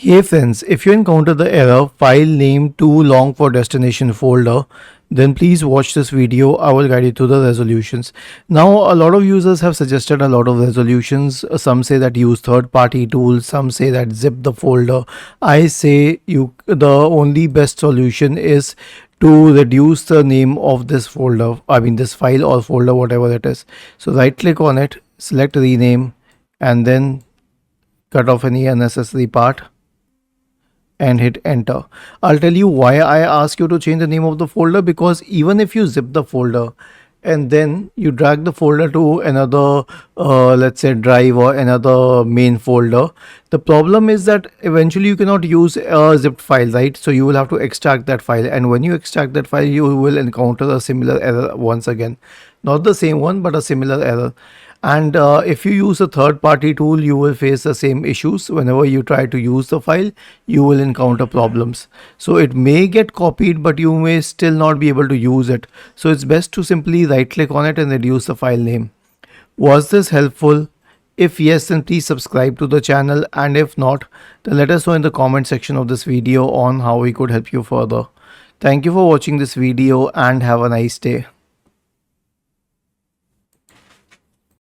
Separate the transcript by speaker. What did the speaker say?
Speaker 1: Hey friends, if you encounter the error file name too long for destination folder, then please watch this video. I will guide you to the resolutions. Now, a lot of users have suggested a lot of resolutions. Some say that use third-party tools. Some say that zip the folder. I say the only best solution is to reduce the name of this folder. I mean this file or folder, whatever it is. So right click on it, select rename, and then cut off any unnecessary part and hit enter. I'll tell you why I ask you to change the name of the folder, because even if you zip the folder and then you drag the folder to another let's say drive or another main folder, the problem is that eventually you cannot use a zipped file, right? So you will have to extract that file, and when you extract that file you will encounter a similar error once again, not the same one but a similar error. And if you use a third-party tool, you will face the same issues. Whenever you try to use the file, you will encounter problems. So it may get copied, but you may still not be able to use it. So it's best to simply right-click on it and reduce the file name. Was this helpful? If yes, then please subscribe to the channel, and if not, then let us know in the comment section of this video on how we could help you further. Thank you for watching this video and have a nice day.